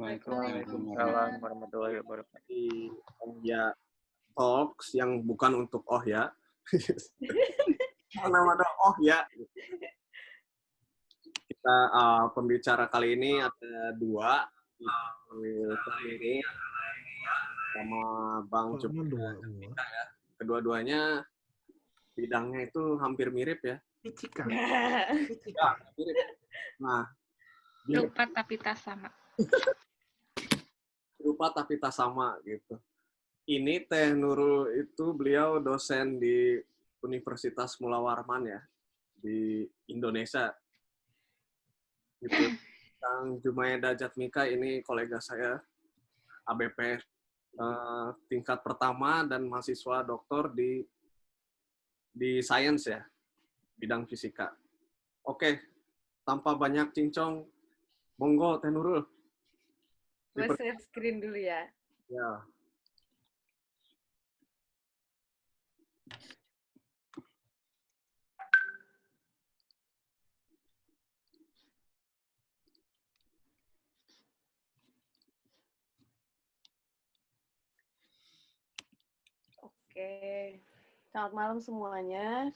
Waalaikumsalam warahmatullahi wabarakatuh. Di Ohya Talks yang bukan untuk Ohya. Nama ada Ohya. Kita pembicara kali ini ada dua. Ini sama Bang Cup. Ya. Kedua-duanya bidangnya itu hampir mirip ya. Icika. Ya, mirip. Nah, Rupa tapi tak sama. Rupa tapi tak sama gitu. Ini Teh Nurul itu beliau dosen di Universitas Mula Warman ya di Indonesia. Gitu. Kang Jumaeda Jatmika ini kolega saya ABP tingkat pertama dan mahasiswa doktor di sains ya bidang fisika. Oke, tanpa banyak cincong, monggo Teh Nurul. Share screen dulu ya. Ya. Oke, selamat malam semuanya.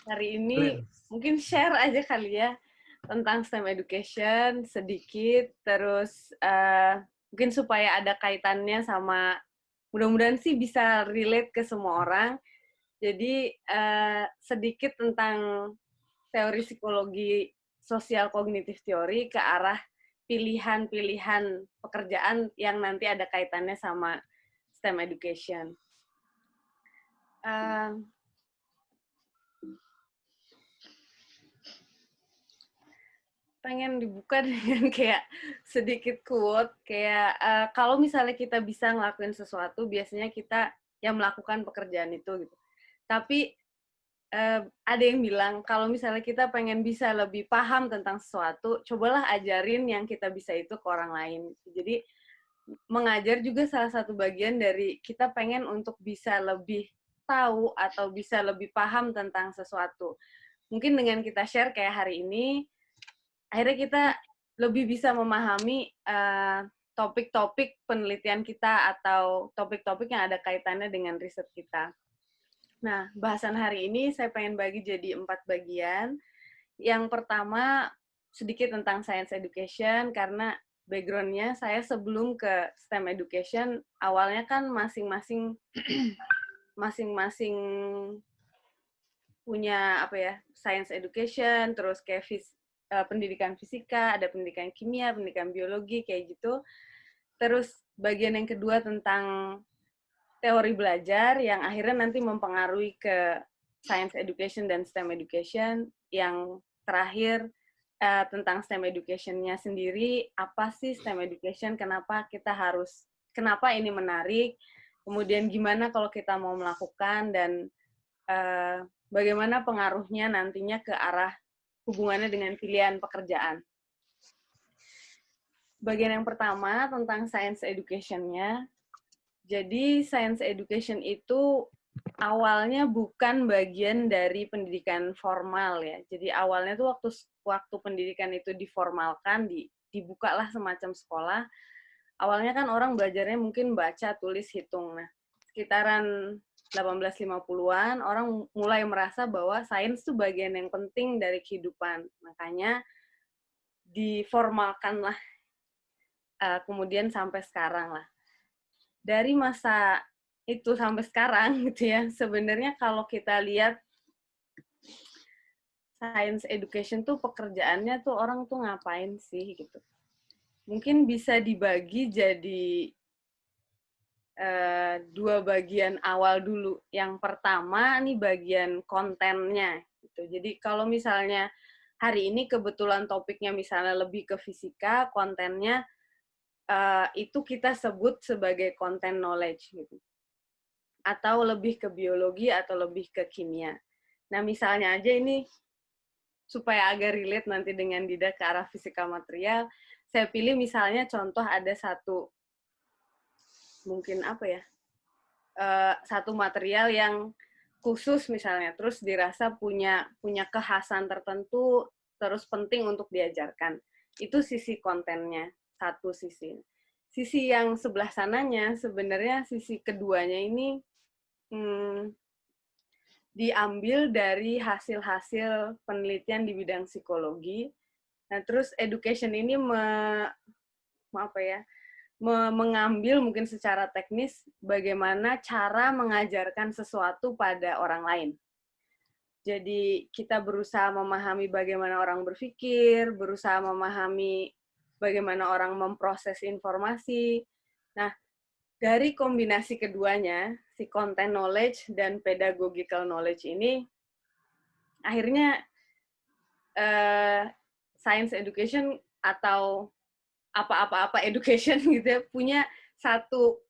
Hari ini mungkin share aja kali ya tentang STEM education sedikit, terus mungkin supaya ada kaitannya sama, mudah-mudahan sih bisa relate ke semua orang. Jadi sedikit tentang teori psikologi sosial kognitif teori ke arah pilihan-pilihan pekerjaan yang nanti ada kaitannya sama STEM education. Pengen dibuka dengan kayak sedikit quote, kayak kalau misalnya kita bisa ngelakuin sesuatu, biasanya kita yang melakukan pekerjaan itu gitu. Tapi ada yang bilang kalau misalnya kita pengen bisa lebih paham tentang sesuatu, cobalah ajarin yang kita bisa itu ke orang lain. Jadi mengajar juga salah satu bagian dari kita pengen untuk bisa lebih tahu atau bisa lebih paham tentang sesuatu. Mungkin dengan kita share kayak hari ini, akhirnya kita lebih bisa memahami topik-topik penelitian kita atau topik-topik yang ada kaitannya dengan riset kita. Nah, bahasan hari ini saya pengen bagi jadi 4 bagian. Yang pertama, sedikit tentang science education, karena background-nya saya sebelum ke STEM education, awalnya kan masing-masing punya apa ya, science education, terus kayak pendidikan fisika, ada pendidikan kimia, pendidikan biologi, kayak gitu. Terus bagian yang kedua tentang teori belajar yang akhirnya nanti mempengaruhi ke science education dan STEM education. Yang terakhir tentang STEM education-nya sendiri, apa sih STEM education, kenapa ini menarik, kemudian gimana kalau kita mau melakukan, dan bagaimana pengaruhnya nantinya ke arah hubungannya dengan pilihan pekerjaan. Bagian yang pertama tentang science education-nya. Jadi science education itu awalnya bukan bagian dari pendidikan formal ya. Jadi awalnya tuh waktu pendidikan itu diformalkan, dibukalah semacam sekolah. Awalnya kan orang belajarnya mungkin baca, tulis, hitung. Nah, sekitaran 1850-an orang mulai merasa bahwa sains tuh bagian yang penting dari kehidupan. Makanya diformalkanlah kemudian sampai sekarang lah. Dari masa itu sampai sekarang gitu ya, sebenarnya kalau kita lihat science education tuh pekerjaannya tuh orang tuh ngapain sih gitu. Mungkin bisa dibagi jadi 2 bagian awal dulu. Yang pertama nih bagian kontennya gitu. Jadi kalau misalnya hari ini kebetulan topiknya misalnya lebih ke fisika, kontennya itu kita sebut sebagai content knowledge gitu. Atau lebih ke biologi atau lebih ke kimia. Nah, misalnya aja ini supaya agak relate nanti dengan Dida ke arah fisika material, saya pilih misalnya contoh ada satu mungkin apa ya? Satu material yang khusus misalnya, terus dirasa punya kekhasan tertentu, terus penting untuk diajarkan. Itu sisi kontennya, satu sisi. Sisi yang sebelah sananya, sebenarnya sisi keduanya ini diambil dari hasil-hasil penelitian di bidang psikologi. Nah, terus education ini mengambil mungkin secara teknis bagaimana cara mengajarkan sesuatu pada orang lain. Jadi kita berusaha memahami bagaimana orang berpikir, berusaha memahami bagaimana orang memproses informasi. Nah, dari kombinasi keduanya, si content knowledge dan pedagogical knowledge ini, akhirnya science education atau apa-apa education gitu ya, punya satu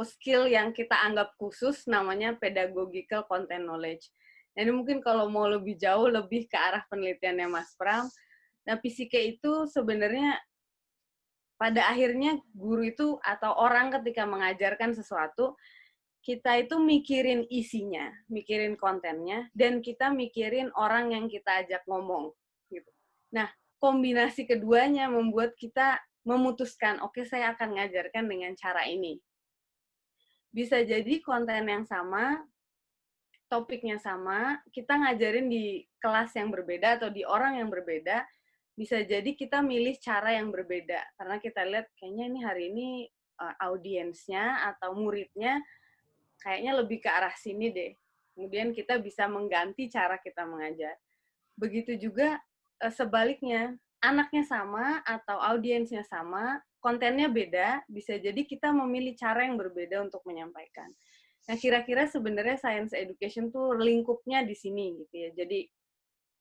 skill yang kita anggap khusus, namanya pedagogical content knowledge. Jadi mungkin kalau mau lebih jauh, lebih ke arah penelitiannya Mas Pram. Nah, PCK itu sebenarnya pada akhirnya guru itu atau orang ketika mengajarkan sesuatu, kita itu mikirin isinya, mikirin kontennya, dan kita mikirin orang yang kita ajak ngomong. Gitu. Nah, kombinasi keduanya membuat kita memutuskan, oke, saya akan ngajarkan dengan cara ini. Bisa jadi konten yang sama, topiknya sama, kita ngajarin di kelas yang berbeda atau di orang yang berbeda, bisa jadi kita milih cara yang berbeda. Karena kita lihat kayaknya ini hari ini audiensnya atau muridnya kayaknya lebih ke arah sini deh. Kemudian kita bisa mengganti cara kita mengajar. Begitu juga sebaliknya, anaknya sama atau audiensnya sama, kontennya beda, bisa jadi kita memilih cara yang berbeda untuk menyampaikan. Nah, kira-kira sebenarnya science education tuh lingkupnya di sini gitu ya. Jadi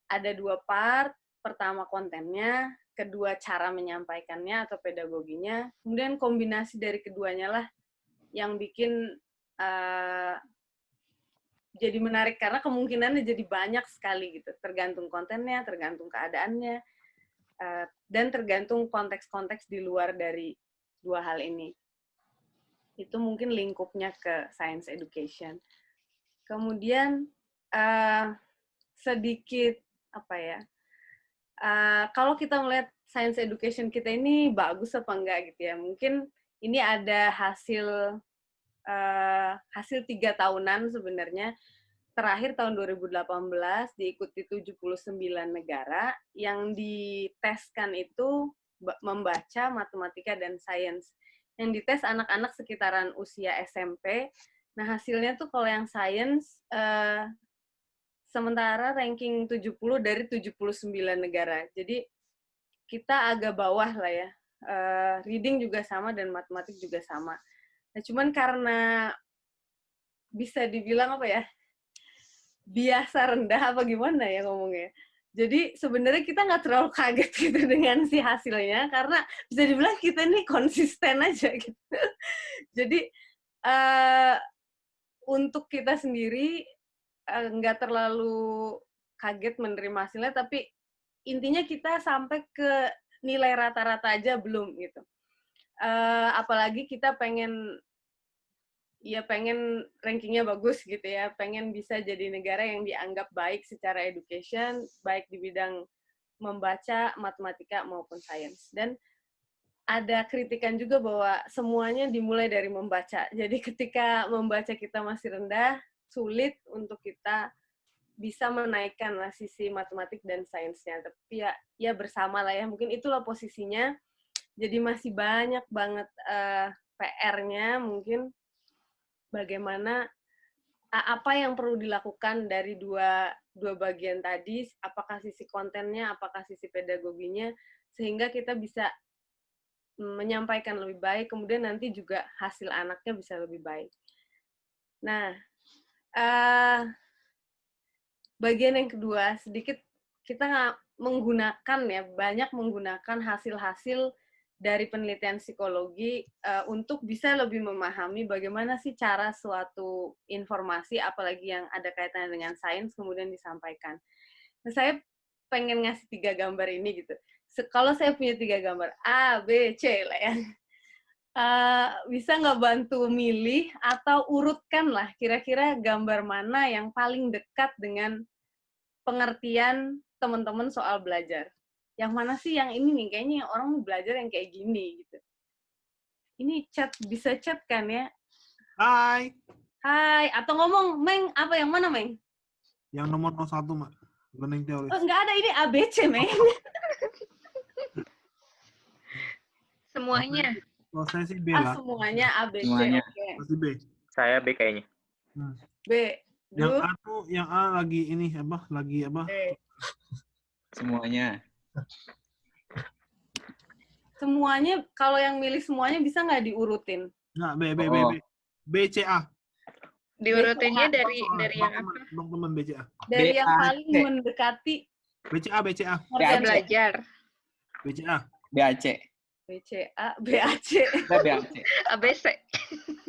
ada dua part, pertama kontennya, kedua cara menyampaikannya atau pedagoginya, kemudian kombinasi dari keduanya lah yang bikin jadi menarik karena kemungkinannya jadi banyak sekali gitu, tergantung kontennya, tergantung keadaannya, dan tergantung konteks-konteks di luar dari dua hal ini. Itu mungkin lingkupnya ke science education. Kemudian sedikit apa ya? Kalau kita melihat science education kita ini bagus apa enggak gitu ya? Mungkin ini ada hasil 3 tahunan sebenarnya. Terakhir tahun 2018 diikuti 79 negara, yang diteskan itu membaca, matematika, dan sains. Yang dites anak-anak sekitaran usia SMP. Nah, hasilnya tuh kalau yang sains, sementara ranking 70 dari 79 negara. Jadi, kita agak bawah lah ya. Reading juga sama dan matematik juga sama. Nah, cuman karena bisa dibilang apa ya, biasa rendah apa gimana ya ngomongnya. Jadi sebenarnya kita nggak terlalu kaget gitu dengan si hasilnya, karena bisa dibilang kita ini konsisten aja gitu. Jadi untuk kita sendiri nggak terlalu kaget menerima hasilnya, tapi intinya kita sampai ke nilai rata-rata aja belum gitu. Apalagi kita pengen rankingnya bagus gitu ya, pengen bisa jadi negara yang dianggap baik secara education, baik di bidang membaca, matematika, maupun sains. Dan ada kritikan juga bahwa semuanya dimulai dari membaca. Jadi ketika membaca kita masih rendah, sulit untuk kita bisa menaikkan lah sisi matematik dan sainsnya. Tapi ya bersama lah ya, mungkin itulah posisinya. Jadi masih banyak banget PR-nya mungkin, bagaimana apa yang perlu dilakukan dari dua bagian tadi, apakah sisi kontennya, apakah sisi pedagoginya, sehingga kita bisa menyampaikan lebih baik, kemudian nanti juga hasil anaknya bisa lebih baik. Nah, bagian yang kedua, sedikit kita banyak menggunakan hasil-hasil dari penelitian psikologi untuk bisa lebih memahami bagaimana sih cara suatu informasi, apalagi yang ada kaitannya dengan sains, kemudian disampaikan. Nah, saya pengen ngasih 3 gambar ini gitu. Kalau saya punya 3 gambar, A, B, C lah ya. Bisa nggak bantu milih atau urutkan lah kira-kira gambar mana yang paling dekat dengan pengertian teman-teman soal belajar. yang mana sih yang ini nih, kayaknya orang mau belajar yang kayak gini gitu. Ini bisa chat kan ya? Hai. Hai, atau ngomong, Meng, apa yang mana, Meng? Yang nomor 01, Mak. Learning teoris. Oh, nggak ada, ini ABC, Meng. Semuanya. Kalau saya sih B lah. Semuanya ABC, Semuanya. oke. Pasti B. Saya B kayaknya. B. Yang Du, A tuh, yang A lagi ini apa? Lagi apa? B. Semuanya. Semuanya, kalau yang milih semuanya bisa nggak diurutin? Enggak, B. Oh. B, C, A. Diurutinnya BCA. dari yang apa? Bang teman B, C, A. Dari yang BAC. paling mendekati B, C, A, B, C, A. Saya organ belajar. B, C, A. BAC. BCA, BAC, BAC. ABC.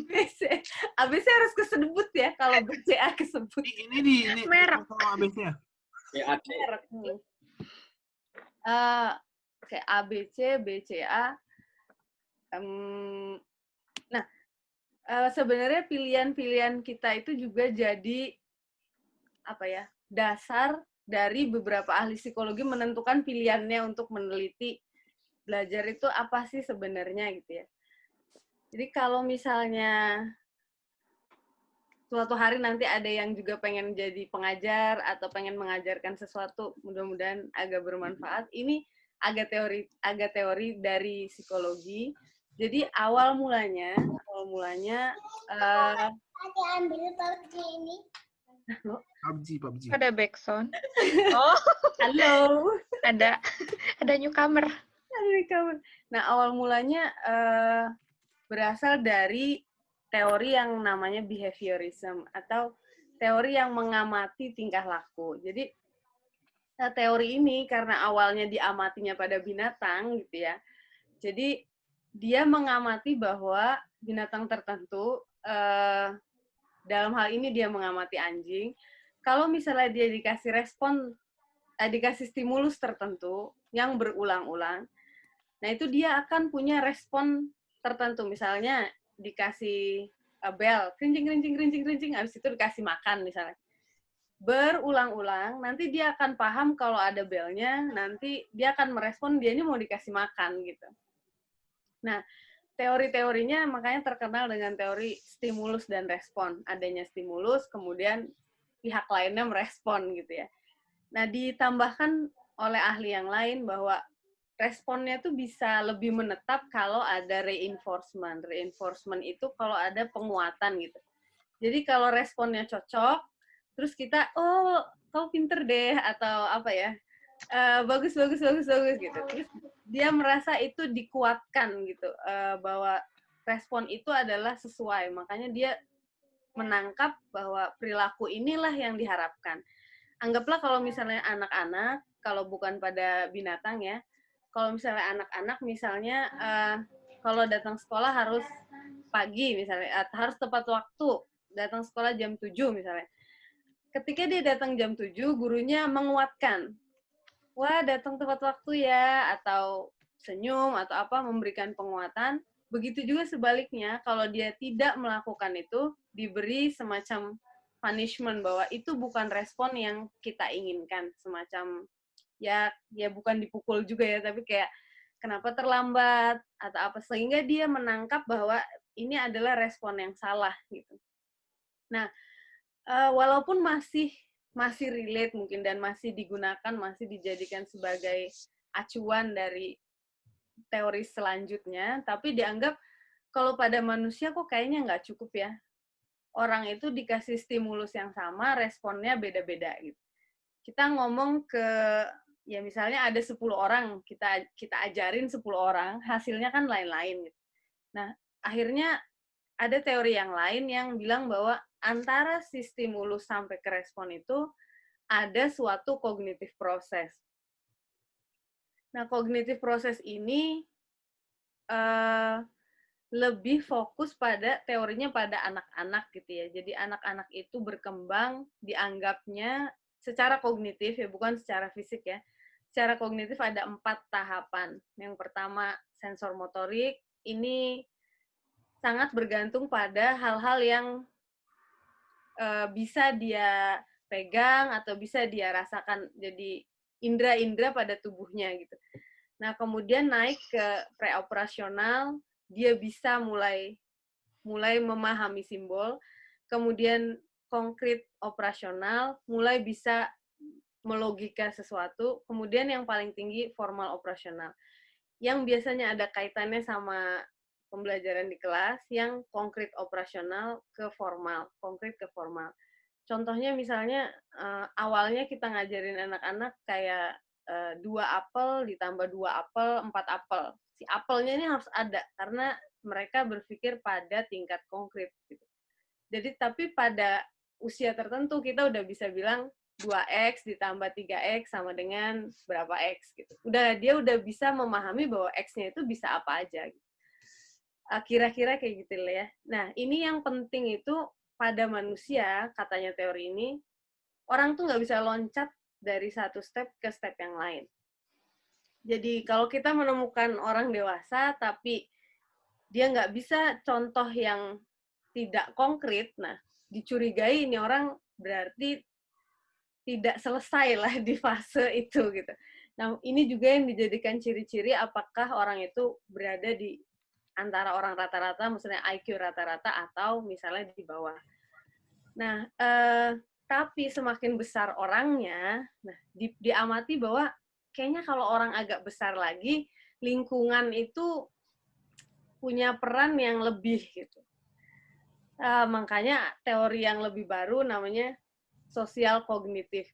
BC. ABC harus kesebut ya kalau BCA kesebut. Ini Merek. sama ABC ya? BAC. Merek. Kayak ABC, BCA. Nah, sebenarnya pilihan-pilihan kita itu juga jadi apa ya, dasar dari beberapa ahli psikologi menentukan pilihannya untuk meneliti belajar itu apa sih sebenarnya gitu ya. Jadi kalau misalnya suatu hari nanti ada yang juga pengen jadi pengajar atau pengen mengajarkan sesuatu, mudah-mudahan agak bermanfaat. Ini agak teori dari psikologi. Jadi awal mulanya ambil PUBG ini. PUBG. Ada backsound. Oh, halo. ada newcomer. Nah, awal mulanya berasal dari teori yang namanya behaviorism atau teori yang mengamati tingkah laku. Jadi teori ini karena awalnya diamatinya pada binatang gitu ya. Jadi dia mengamati bahwa binatang tertentu, dalam hal ini dia mengamati anjing, kalau misalnya dia dikasih stimulus tertentu yang berulang-ulang, nah itu dia akan punya respon tertentu. Misalnya dikasih bel, kerincing, habis itu dikasih makan misalnya. Berulang-ulang, nanti dia akan paham kalau ada belnya, nanti dia akan merespon dia ini mau dikasih makan gitu. Nah, teori-teorinya makanya terkenal dengan teori stimulus dan respon. Adanya stimulus, kemudian pihak lainnya merespon gitu ya. Nah, ditambahkan oleh ahli yang lain bahwa responnya tuh bisa lebih menetap kalau ada reinforcement. Reinforcement itu kalau ada penguatan gitu. Jadi kalau responnya cocok, terus kita, oh, kau pinter deh, atau apa ya, bagus gitu. Terus dia merasa itu dikuatkan gitu, bahwa respon itu adalah sesuai. Makanya dia menangkap bahwa perilaku inilah yang diharapkan. Anggaplah kalau misalnya anak-anak, kalau bukan pada binatang ya, kalau misalnya anak-anak misalnya kalau datang sekolah harus pagi misalnya, harus tepat waktu, datang sekolah jam 7 misalnya. Ketika dia datang jam 7, gurunya menguatkan. Wah, datang tepat waktu ya, atau senyum, atau apa, memberikan penguatan. Begitu juga sebaliknya, kalau dia tidak melakukan itu, diberi semacam punishment, bahwa itu bukan respon yang kita inginkan. Semacam, ya bukan dipukul juga ya, tapi kayak, kenapa terlambat, atau apa. Sehingga dia menangkap bahwa ini adalah respon yang salah, gitu. Nah, walaupun masih relate mungkin dan masih digunakan, masih dijadikan sebagai acuan dari teori selanjutnya, tapi dianggap kalau pada manusia kok kayaknya nggak cukup ya. Orang itu dikasih stimulus yang sama, responnya beda-beda gitu. Kita ngomong ke, ya misalnya ada 10 orang, kita ajarin 10 orang, hasilnya kan lain-lain gitu. Nah, akhirnya ada teori yang lain yang bilang bahwa antara si stimulus sampai ke respon itu ada suatu cognitive process. Nah, cognitive process ini lebih fokus pada teorinya pada anak-anak gitu ya. Jadi anak-anak itu berkembang dianggapnya secara kognitif ya, bukan secara fisik ya. Secara kognitif ada 4 tahapan. Yang pertama sensor motorik, ini sangat bergantung pada hal-hal yang bisa dia pegang atau bisa dia rasakan. Jadi indera-indera pada tubuhnya gitu. Nah, kemudian naik ke preoperasional, dia bisa mulai memahami simbol, kemudian konkret operasional, mulai bisa melogika sesuatu, kemudian yang paling tinggi formal operasional. Yang biasanya ada kaitannya sama pembelajaran di kelas, yang konkret operasional ke formal, konkret ke formal. Contohnya misalnya awalnya kita ngajarin anak-anak kayak 2 apel ditambah 2 apel, 4 apel. Si apelnya ini harus ada, karena mereka berpikir pada tingkat konkret. Gitu. Jadi, tapi pada usia tertentu kita udah bisa bilang 2X ditambah 3X sama dengan berapa X. Gitu. Dia udah bisa memahami bahwa X-nya itu bisa apa aja. Gitu. Kira-kira kayak gitu lah ya. Nah, ini yang penting itu pada manusia, katanya teori ini, orang tuh nggak bisa loncat dari satu step ke step yang lain. Jadi kalau kita menemukan orang dewasa, tapi dia nggak bisa contoh yang tidak konkret, nah dicurigai ini orang berarti tidak selesai lah di fase itu gitu. Nah ini juga yang dijadikan ciri-ciri apakah orang itu berada di antara orang rata-rata, maksudnya IQ rata-rata atau misalnya di bawah. Nah, tapi semakin besar orangnya, nah diamati bahwa kayaknya kalau orang agak besar lagi, lingkungan itu punya peran yang lebih gitu. Makanya teori yang lebih baru namanya sosial kognitif.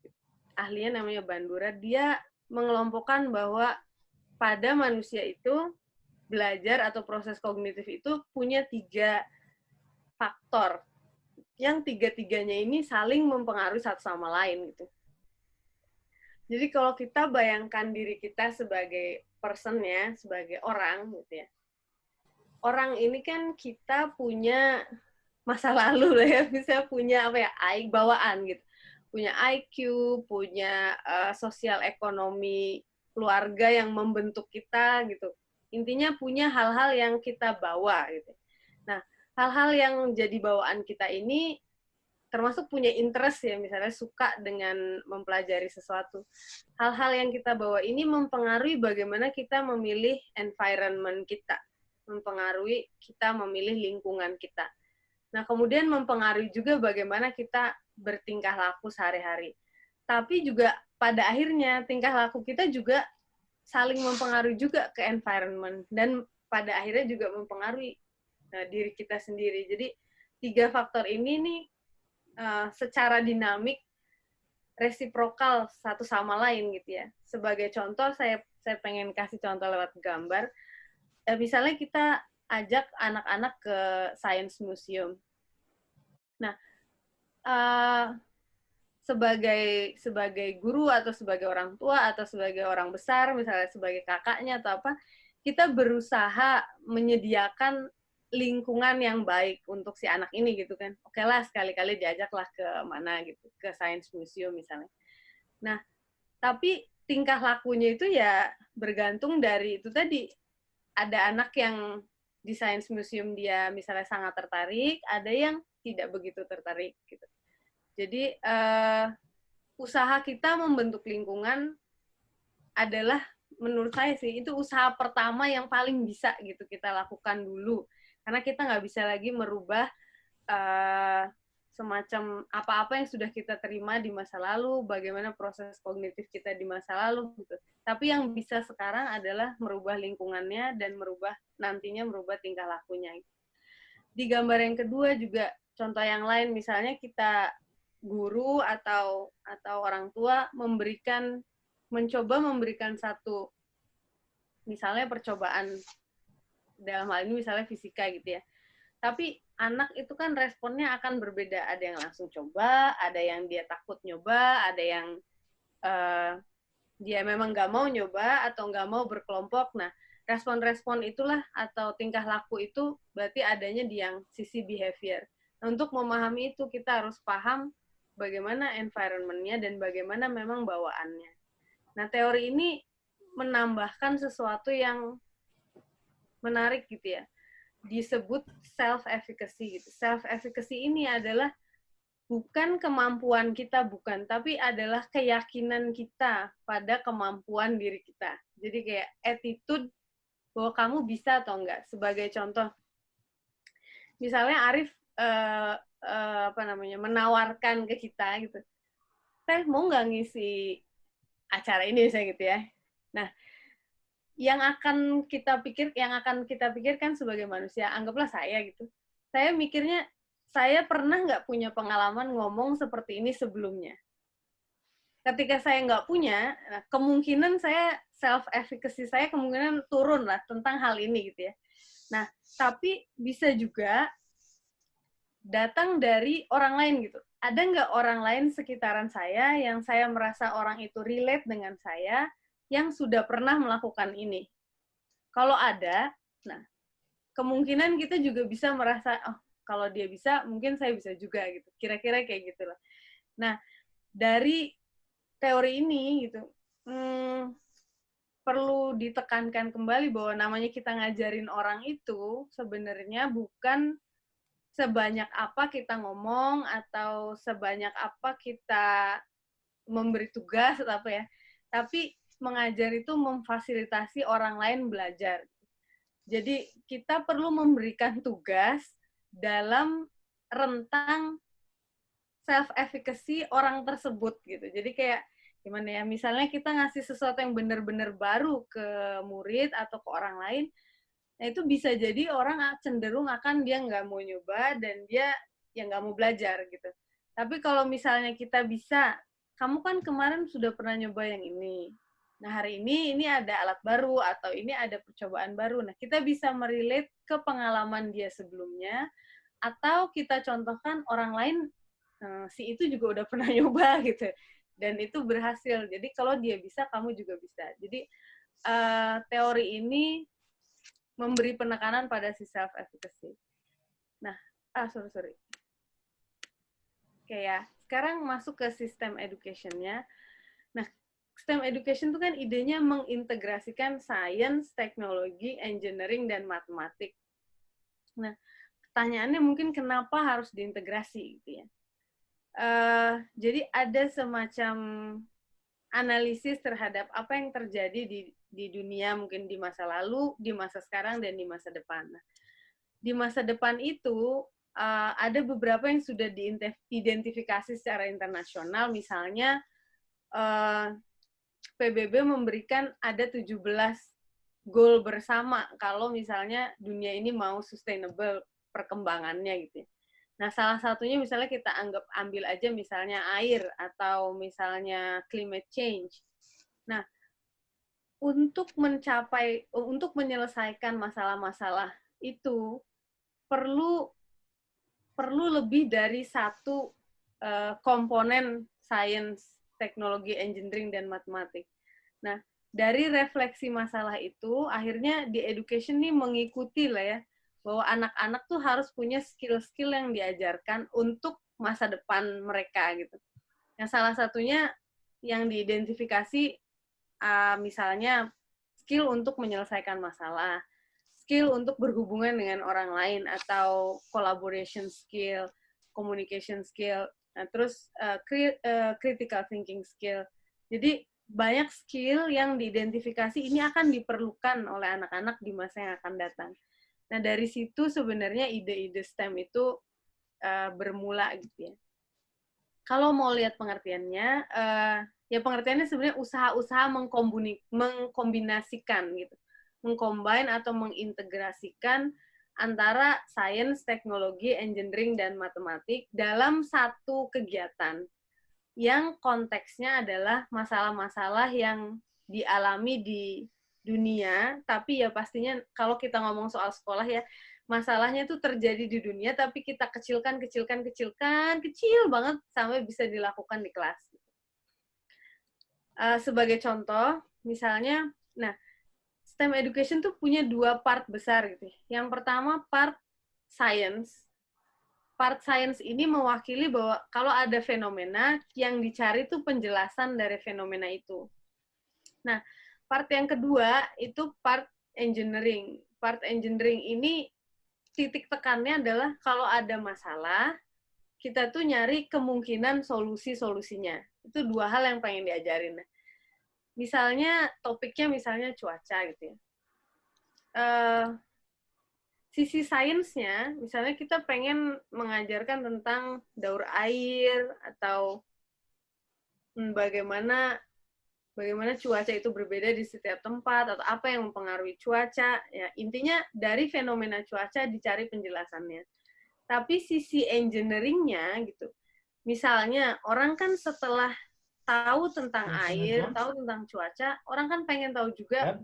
Ahlinya namanya Bandura, dia mengelompokkan bahwa pada manusia itu belajar atau proses kognitif itu punya 3 faktor. Yang 3-tiganya ini saling mempengaruhi satu sama lain gitu. Jadi kalau kita bayangkan diri kita sebagai person ya, sebagai orang gitu ya. Orang ini kan kita punya masa lalu lah ya, bisa punya apa ya, bawaan gitu. Punya IQ, punya sosial ekonomi keluarga yang membentuk kita gitu. Intinya punya hal-hal yang kita bawa gitu. Nah, hal-hal yang jadi bawaan kita ini termasuk punya interest ya, misalnya suka dengan mempelajari sesuatu. Hal-hal yang kita bawa ini mempengaruhi bagaimana kita memilih environment kita, mempengaruhi kita memilih lingkungan kita. Nah, kemudian mempengaruhi juga bagaimana kita bertingkah laku sehari-hari. Tapi juga pada akhirnya tingkah laku kita juga saling mempengaruhi juga ke environment dan pada akhirnya juga mempengaruhi diri kita sendiri. Jadi 3 faktor ini nih secara dinamik resiprokal satu sama lain gitu ya. Sebagai contoh, saya pengen kasih contoh lewat gambar. Misalnya kita ajak anak-anak ke Science Museum. Nah, sebagai guru atau sebagai orang tua atau sebagai orang besar, misalnya sebagai kakaknya atau apa, kita berusaha menyediakan lingkungan yang baik untuk si anak ini gitu kan. Oke lah, sekali-kali diajaklah ke mana gitu, ke Science Museum misalnya. Nah, tapi tingkah lakunya itu ya bergantung dari itu tadi. Ada anak yang di Science Museum dia misalnya sangat tertarik, ada yang tidak begitu tertarik gitu. Jadi usaha kita membentuk lingkungan adalah menurut saya sih itu usaha pertama yang paling bisa gitu kita lakukan dulu. Karena kita nggak bisa lagi merubah semacam apa-apa yang sudah kita terima di masa lalu, bagaimana proses kognitif kita di masa lalu gitu. Tapi yang bisa sekarang adalah merubah lingkungannya dan nantinya merubah tingkah lakunya. Di gambar yang kedua juga contoh yang lain, misalnya kita guru atau orang tua mencoba memberikan satu misalnya percobaan, dalam hal ini misalnya fisika gitu ya. Tapi anak itu kan responnya akan berbeda. Ada yang langsung coba, ada yang dia takut nyoba, ada yang dia memang nggak mau nyoba atau nggak mau berkelompok. Nah, respon-respon itulah atau tingkah laku itu berarti adanya di yang sisi behavior. Nah, untuk memahami itu kita harus paham bagaimana environment-nya dan bagaimana memang bawaannya. Nah, teori ini menambahkan sesuatu yang menarik gitu ya. Disebut self-efficacy gitu. Self-efficacy ini adalah bukan kemampuan kita, bukan, tapi adalah keyakinan kita pada kemampuan diri kita. Jadi kayak attitude bahwa kamu bisa atau enggak. Sebagai contoh, misalnya Arif menawarkan ke kita gitu, teh mau nggak ngisi acara ini misalnya gitu ya. Nah, yang akan kita pikirkan sebagai manusia, anggaplah saya gitu. Saya mikirnya, saya pernah nggak punya pengalaman ngomong seperti ini sebelumnya. Ketika saya nggak punya, nah, kemungkinan saya self-efficacy saya kemungkinan turun lah tentang hal ini gitu ya. Nah, tapi bisa juga datang dari orang lain gitu. Ada nggak orang lain sekitaran saya yang saya merasa orang itu relate dengan saya yang sudah pernah melakukan ini? Kalau ada, nah kemungkinan kita juga bisa merasa, oh kalau dia bisa, mungkin saya bisa juga gitu. Kira-kira kayak gitulah. Nah, dari teori ini gitu, perlu ditekankan kembali bahwa namanya kita ngajarin orang itu sebenarnya bukan sebanyak apa kita ngomong atau sebanyak apa kita memberi tugas atau apa ya. Tapi mengajar itu memfasilitasi orang lain belajar. Jadi kita perlu memberikan tugas dalam rentang self-efficacy orang tersebut gitu. Jadi kayak gimana ya, misalnya kita ngasih sesuatu yang benar-benar baru ke murid atau ke orang lain, nah itu bisa jadi orang cenderung akan dia nggak mau nyoba dan dia yang nggak mau belajar gitu. Tapi kalau misalnya kita bisa, kamu kan kemarin sudah pernah nyoba yang ini. Nah, hari ini ada alat baru atau ini ada percobaan baru. Nah, kita bisa merelate ke pengalaman dia sebelumnya atau kita contohkan orang lain, si itu juga udah pernah nyoba gitu. Dan itu berhasil. Jadi kalau dia bisa, kamu juga bisa. Jadi teori ini memberi penekanan pada si self-efficacy. Nah, sorry. Oke ya, sekarang masuk ke sistem education-nya. Nah, STEM education itu kan idenya mengintegrasikan science, teknologi, engineering, dan matematik. Nah, pertanyaannya mungkin kenapa harus diintegrasi gitu ya. Jadi ada semacam analisis terhadap apa yang terjadi di dunia mungkin di masa lalu, di masa sekarang, dan di masa depan. Nah, di masa depan itu ada beberapa yang sudah diidentifikasi secara internasional, misalnya PBB memberikan ada 17 goal bersama kalau misalnya dunia ini mau sustainable perkembangannya gitu ya. Nah, salah satunya misalnya kita ambil aja misalnya air atau misalnya climate change. Nah, untuk menyelesaikan masalah-masalah itu perlu lebih dari satu komponen science, teknologi, engineering, dan matematik. Nah, dari refleksi masalah itu, akhirnya di education nih mengikuti lah ya, bahwa anak-anak tuh harus punya skill-skill yang diajarkan untuk masa depan mereka gitu. Yang salah satunya yang diidentifikasi misalnya skill untuk menyelesaikan masalah, skill untuk berhubungan dengan orang lain atau collaboration skill, communication skill, nah, terus critical thinking skill. Jadi banyak skill yang diidentifikasi ini akan diperlukan oleh anak-anak di masa yang akan datang. Nah, dari situ sebenarnya ide-ide STEM itu bermula gitu ya. Kalau mau lihat pengertiannya, ya pengertiannya sebenarnya usaha-usaha mengkombinasikan gitu. Mengcombine atau mengintegrasikan antara sains, teknologi, engineering, dan matematik dalam satu kegiatan yang konteksnya adalah masalah-masalah yang dialami di dunia, tapi ya pastinya kalau kita ngomong soal sekolah ya, masalahnya itu terjadi di dunia, tapi kita kecil banget sampai bisa dilakukan di kelas. Sebagai contoh, misalnya, nah, STEM education tuh punya dua part besar gitu. Yang pertama part science. Part science ini mewakili bahwa kalau ada fenomena, yang dicari tuh penjelasan dari fenomena itu. Nah, part yang kedua itu part engineering. Part engineering ini titik tekannya adalah kalau ada masalah, kita tuh nyari kemungkinan solusi-solusinya. Itu 2 hal yang pengen diajarin. Nah, misalnya topiknya misalnya cuaca gitu ya. Sisi sainsnya, misalnya kita pengen mengajarkan tentang daur air atau bagaimana cuaca itu berbeda di setiap tempat atau apa yang mempengaruhi cuaca. Ya, intinya dari fenomena cuaca dicari penjelasannya. Tapi sisi engineering-nya gitu. Misalnya orang kan setelah tahu tentang air, tahu tentang cuaca, orang kan pengen tahu juga.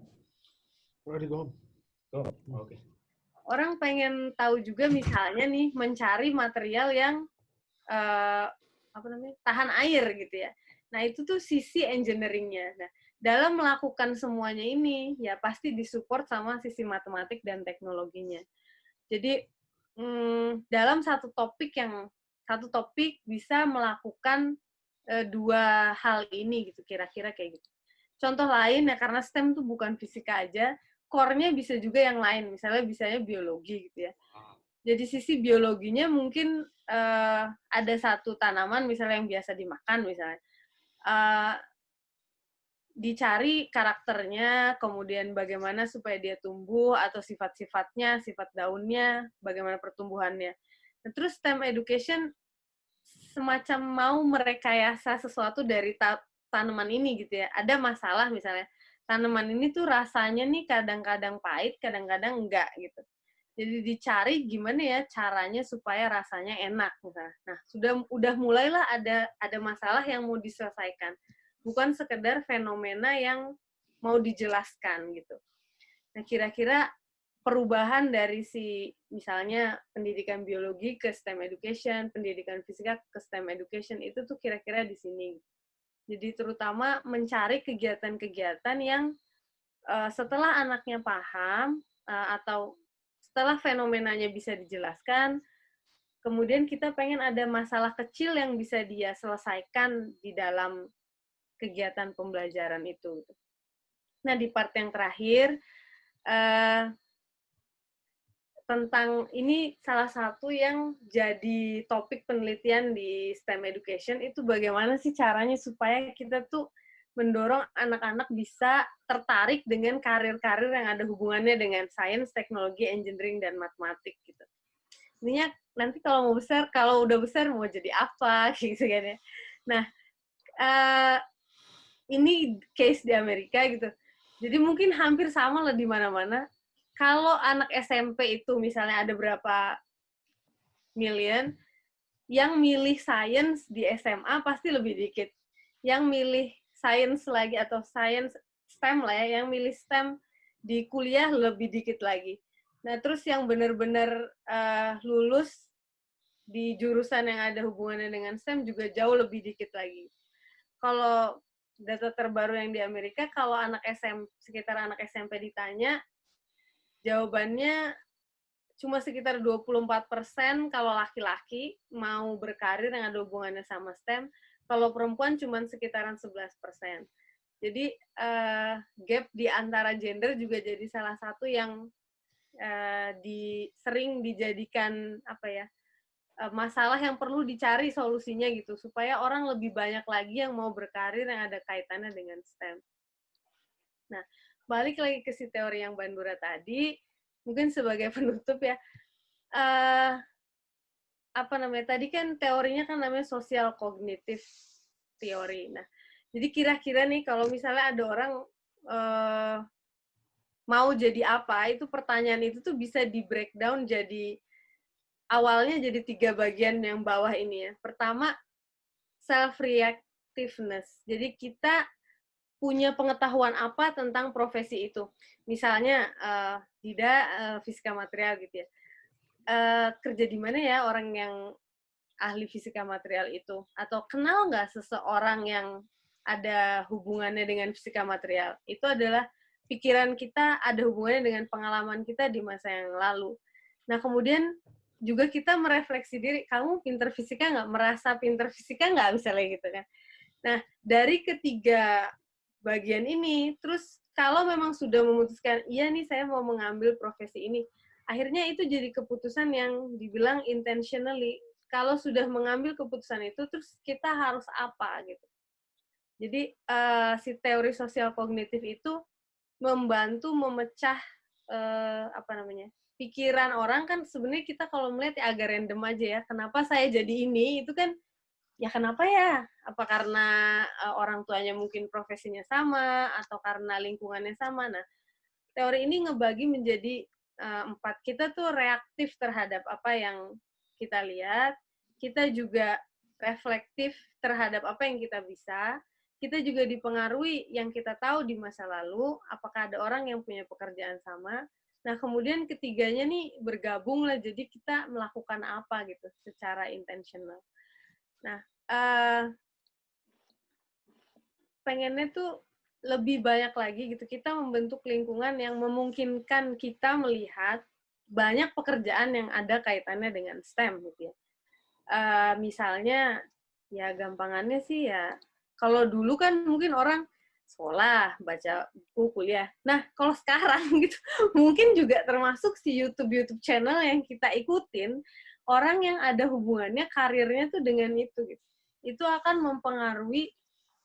Orang pengen tahu juga misalnya nih mencari material yang tahan air gitu ya. Nah, itu tuh sisi engineering-nya. Nah, dalam melakukan semuanya ini ya pasti disupport sama sisi matematik dan teknologinya. Jadi dalam satu topik bisa melakukan 2 hal ini gitu, kira-kira kayak gitu. Contoh lain ya, karena STEM tuh bukan fisika aja, core-nya bisa juga yang lain, misalnya bisanya biologi gitu ya. Jadi sisi biologinya mungkin ada satu tanaman misalnya yang biasa dimakan misalnya, dicari karakternya, kemudian bagaimana supaya dia tumbuh atau sifat-sifatnya, sifat daunnya, bagaimana pertumbuhannya. Nah, terus STEM education semacam mau merekayasa sesuatu dari tanaman ini gitu ya. Ada masalah misalnya, tanaman ini tuh rasanya nih kadang-kadang pahit, kadang-kadang enggak gitu. Jadi dicari gimana ya caranya supaya rasanya enak misalnya. Nah, udah mulailah ada masalah yang mau diselesaikan. Bukan sekedar fenomena yang mau dijelaskan gitu. Nah, kira-kira perubahan dari misalnya pendidikan biologi ke STEM education, pendidikan fisika ke STEM education itu tuh kira-kira di sini. Jadi terutama mencari kegiatan-kegiatan yang setelah anaknya paham atau setelah fenomenanya bisa dijelaskan, kemudian kita pengen ada masalah kecil yang bisa dia selesaikan di dalam kegiatan pembelajaran itu. Nah, di part yang terakhir, tentang ini salah satu yang jadi topik penelitian di STEM education itu bagaimana sih caranya supaya kita tuh mendorong anak-anak bisa tertarik dengan karir-karir yang ada hubungannya dengan sains, teknologi, engineering, dan matematik gitu. Intinya nanti kalau udah besar mau jadi apa gitu kan ya. Nah, ini case di Amerika gitu. Jadi mungkin hampir sama lah di mana-mana. Kalau anak SMP itu misalnya ada berapa million, yang milih sains di SMA pasti lebih dikit. Yang milih sains lagi atau sains STEM lah ya, yang milih STEM di kuliah lebih dikit lagi. Nah, terus yang benar-benar lulus di jurusan yang ada hubungannya dengan STEM juga jauh lebih dikit lagi. Kalau data terbaru yang di Amerika, kalau sekitar anak SMP ditanya, jawabannya cuma sekitar 24% kalau laki-laki mau berkarir yang ada hubungannya sama STEM, kalau perempuan cuma sekitaran 11%. Jadi gap di antara gender juga jadi salah satu yang sering dijadikan masalah yang perlu dicari solusinya gitu, supaya orang lebih banyak lagi yang mau berkarir yang ada kaitannya dengan STEM. Nah, balik lagi ke si teori yang Bandura tadi, mungkin sebagai penutup ya, tadi kan teorinya kan namanya social cognitive theory. Nah, jadi kira-kira nih kalau misalnya ada orang mau jadi apa, itu pertanyaan itu tuh bisa di breakdown jadi awalnya jadi 3 bagian yang bawah ini ya. Pertama, self-reactiveness. Jadi kita punya pengetahuan apa tentang profesi itu. Misalnya, fisika material gitu ya. Kerja di mana ya orang yang ahli fisika material itu? Atau kenal nggak seseorang yang ada hubungannya dengan fisika material? Itu adalah pikiran kita ada hubungannya dengan pengalaman kita di masa yang lalu. Nah, kemudian juga kita merefleksi diri, kamu pinter fisika nggak? Merasa pinter fisika nggak? Misalnya gitu kan. Nah, dari ketiga bagian ini, terus kalau memang sudah memutuskan, iya nih saya mau mengambil profesi ini, akhirnya itu jadi keputusan yang dibilang intentionally. kalau sudah mengambil keputusan itu, terus kita harus apa gitu. Jadi si teori sosial kognitif itu membantu memecah pikiran orang. Kan sebenarnya kita kalau melihat ya agak random aja ya. Kenapa saya jadi ini? Itu kan ya kenapa ya? Apa karena orang tuanya mungkin profesinya sama atau karena lingkungannya sama? Nah, teori ini ngebagi menjadi 4. Kita tuh reaktif terhadap apa yang kita lihat. Kita juga reflektif terhadap apa yang kita bisa. Kita juga dipengaruhi yang kita tahu di masa lalu, apakah ada orang yang punya pekerjaan sama. Nah, kemudian ketiganya nih bergabung lah, jadi kita melakukan apa gitu secara intentional. Nah, pengennya tuh lebih banyak lagi gitu, kita membentuk lingkungan yang memungkinkan kita melihat banyak pekerjaan yang ada kaitannya dengan STEM gitu ya. Misalnya, ya gampangannya sih ya, kalau dulu kan mungkin orang sekolah, baca buku, kuliah. Nah, kalau sekarang gitu, mungkin juga termasuk si YouTube channel yang kita ikutin, orang yang ada hubungannya karirnya tuh dengan itu gitu. Itu akan mempengaruhi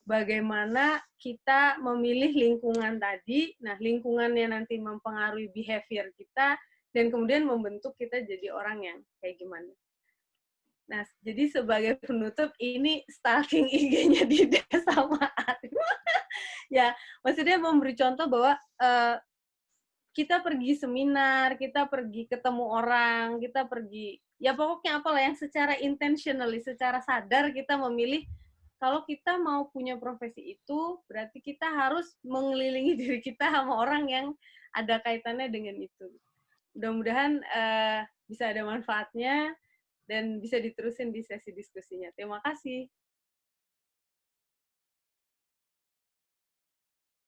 bagaimana kita memilih lingkungan tadi. Nah, lingkungannya nanti mempengaruhi behavior kita, dan kemudian membentuk kita jadi orang yang kayak gimana. Nah, jadi sebagai penutup, ini stalking IG-nya Dida sama Arif. Ya, maksudnya memberi contoh bahwa kita pergi seminar, kita pergi ketemu orang, kita pergi, ya pokoknya apalah yang secara intentionally, secara sadar kita memilih, kalau kita mau punya profesi itu, berarti kita harus mengelilingi diri kita sama orang yang ada kaitannya dengan itu. Mudah-mudahan bisa ada manfaatnya, dan bisa diterusin di sesi diskusinya. Terima kasih.